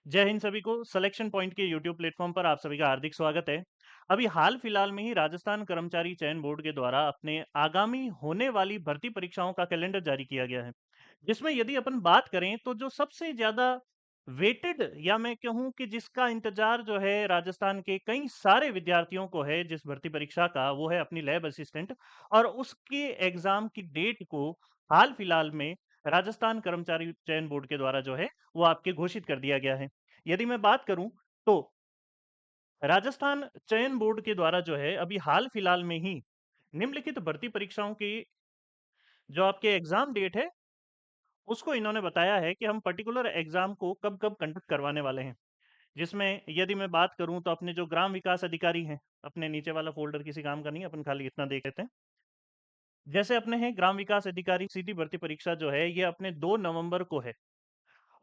जय हिंद सभी को। सिलेक्शन पॉइंट के यूट्यूब प्लेटफॉर्म पर आप सभी का हार्दिक स्वागत है। अभी हाल फिलहाल में ही राजस्थान कर्मचारी चयन बोर्ड के द्वारा अपने आगामी होने वाली भर्ती परीक्षाओं का कैलेंडर जारी किया गया है, जिसमें यदि अपन बात करें तो जो सबसे ज्यादा वेटेड या मैं कहूं कि जिसका इंतजार जो है राजस्थान के कई सारे विद्यार्थियों को है जिस भर्ती परीक्षा का, वो है अपनी लैब असिस्टेंट। और उसके एग्जाम की डेट को हाल फिलहाल में राजस्थान कर्मचारी चयन बोर्ड के द्वारा जो है वो आपके घोषित कर दिया गया है। यदि मैं बात करूं तो राजस्थान चयन बोर्ड के द्वारा जो है अभी हाल फिलहाल में ही निम्नलिखित भर्ती परीक्षाओं की जो आपके एग्जाम डेट है उसको इन्होंने बताया है कि हम पर्टिकुलर एग्जाम को कब कब कंडक्ट करवाने वाले हैं। जिसमें यदि मैं बात करूं तो अपने जो ग्राम विकास अधिकारी हैं, अपने नीचे वाला फोल्डर किसी काम का नहीं, अपन खाली इतना देख लेते हैं। जैसे अपने हैं ग्राम विकास अधिकारी सीधी भर्ती परीक्षा जो है ये अपने 2 नवंबर को है।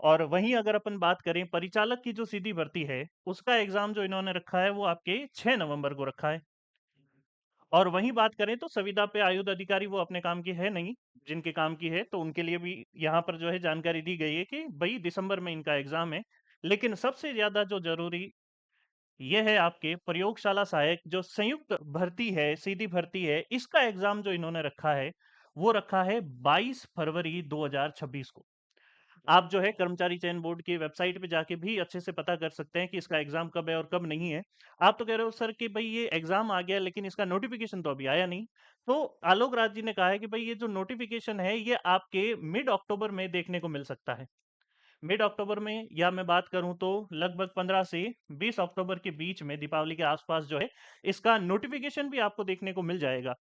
और वहीं अगर अपन बात करें परिचालक की जो सीधी भर्ती है उसका एग्जाम जो इन्होंने रखा है वो आपके 6 नवंबर को रखा है। और वहीं बात करें तो संविदा पे आयुध अधिकारी वो अपने काम की है नहीं, जिनके काम की है तो उनके लिए भी यहाँ पर जो है जानकारी दी गई है कि भाई दिसंबर में इनका एग्जाम है। लेकिन सबसे ज्यादा जो जरूरी ये है आपके प्रयोगशाला सहायक जो संयुक्त भर्ती है, सीधी भर्ती है, इसका एग्जाम जो इन्होंने रखा है वो रखा है 22 फरवरी 2026 को। आप जो है कर्मचारी चयन बोर्ड की वेबसाइट पे जाके भी अच्छे से पता कर सकते हैं कि इसका एग्जाम कब है और कब नहीं है। आप तो कह रहे हो सर कि भाई ये एग्जाम आ गया लेकिन इसका नोटिफिकेशन तो अभी आया नहीं। तो आलोक राज जी ने कहा है कि भाई ये जो नोटिफिकेशन है ये आपके मिड अक्टूबर में देखने को मिल सकता है। मिड अक्टूबर में या मैं बात करूं तो लगभग 15 से 20 अक्टूबर के बीच में दीपावली के आसपास जो है इसका नोटिफिकेशन भी आपको देखने को मिल जाएगा।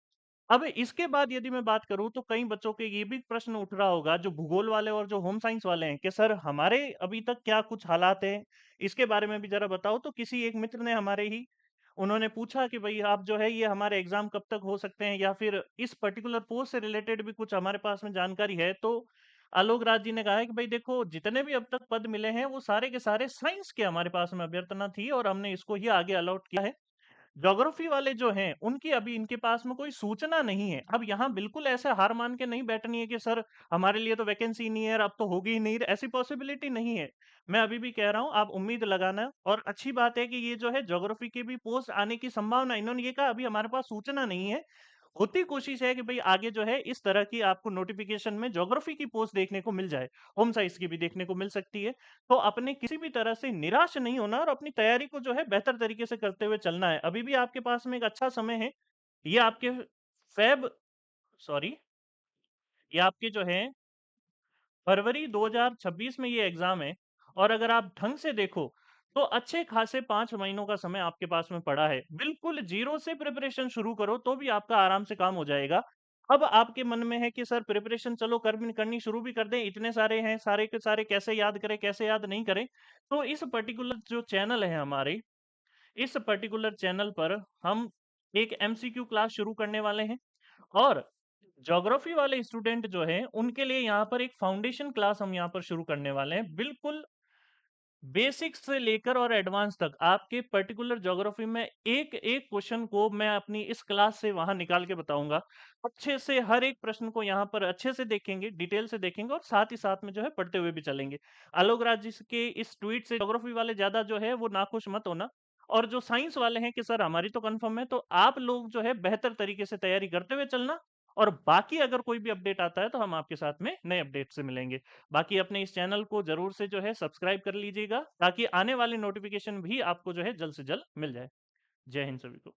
अब इसके बाद यदि मैं बात करूं तो कई बच्चों के ये भी प्रश्न उठ रहा होगा जो भूगोल वाले और जो होम साइंस वाले हैं कि सर हमारे अभी तक क्या कुछ हालात हैं, इसके बारे में भी जरा बताओ। तो किसी एक मित्र ने हमारे ही उन्होंने पूछा कि भाई आप जो है ये हमारे एग्जाम कब तक हो सकते हैं या फिर इस पर्टिकुलर पोस्ट से रिलेटेड भी कुछ हमारे पास में जानकारी है। तो आलोक राज जी ने कहा है कि भाई देखो जितने भी अब तक पद मिले हैं वो सारे के सारे साइंस के हमारे पास में अभ्यर्थना थी और हमने इसको ही आगे अलॉट किया है। ज्योग्राफी वाले जो हैं उनकी अभी इनके पास में कोई सूचना नहीं है। अब यहाँ बिल्कुल ऐसे हार मान के नहीं बैठनी है कि सर हमारे लिए तो वैकेंसी नहीं है और अब तो होगी ही नहीं, ऐसी पॉसिबिलिटी नहीं है। मैं अभी भी कह रहा हूँ आप उम्मीद लगाना। और अच्छी बात है कि ये जो है ज्योग्राफी की भी पोस्ट आने की संभावना, इन्होंने ये कहा अभी हमारे पास सूचना नहीं है। होती कोशिश है कि भाई आगे जो है इस तरह की आपको नोटिफिकेशन में ज्योग्राफी की पोस्ट देखने को मिल जाए, होम साइंस की भी देखने को मिल सकती है। तो अपने किसी भी तरह से निराश नहीं होना और अपनी तैयारी को जो है बेहतर तरीके से करते हुए चलना है। अभी भी आपके पास में एक अच्छा समय है। ये आपके फेब सॉरी ये आपके जो है फरवरी 2026 में ये एग्जाम है। और अगर आप ढंग से देखो तो अच्छे खासे 5 महीनों का समय आपके पास में पड़ा है। बिल्कुल जीरो से प्रिपरेशन शुरू करो तो भी आपका आराम से काम हो जाएगा। अब आपके मन में है कि सर प्रिपरेशन चलो करनी शुरू भी कर दें, इतने सारे हैं, सारे के सारे कैसे याद करें कैसे याद नहीं करें। तो इस पर्टिकुलर जो चैनल है हमारे, इस पर्टिकुलर चैनल पर हम एक एमसीक्यू क्लास शुरू करने वाले हैं। और ज्योग्राफी वाले स्टूडेंट जो हैं उनके लिए यहाँ पर एक फाउंडेशन क्लास हम यहाँ पर शुरू करने वाले हैं। बिल्कुल बेसिक्स से लेकर और एडवांस तक आपके पर्टिकुलर ज्योग्राफी में एक एक क्वेश्चन को मैं अपनी इस क्लास से वहां निकाल के बताऊंगा। अच्छे से हर एक प्रश्न को यहाँ पर अच्छे से देखेंगे, डिटेल से देखेंगे और साथ ही साथ में जो है पढ़ते हुए भी चलेंगे। आलोक राज जी के इस ट्वीट से ज्योग्राफी वाले ज्यादा जो है वो नाखुश मत होना। और जो साइंस वाले हैं कि सर हमारी तो कंफर्म है, तो आप लोग जो है बेहतर तरीके से तैयारी करते हुए चलना। और बाकी अगर कोई भी अपडेट आता है तो हम आपके साथ में नए अपडेट से मिलेंगे। बाकी अपने इस चैनल को जरूर से जो है सब्सक्राइब कर लीजिएगा ताकि आने वाली नोटिफिकेशन भी आपको जो है जल्द से जल्द मिल जाए। जय हिंद सभी को।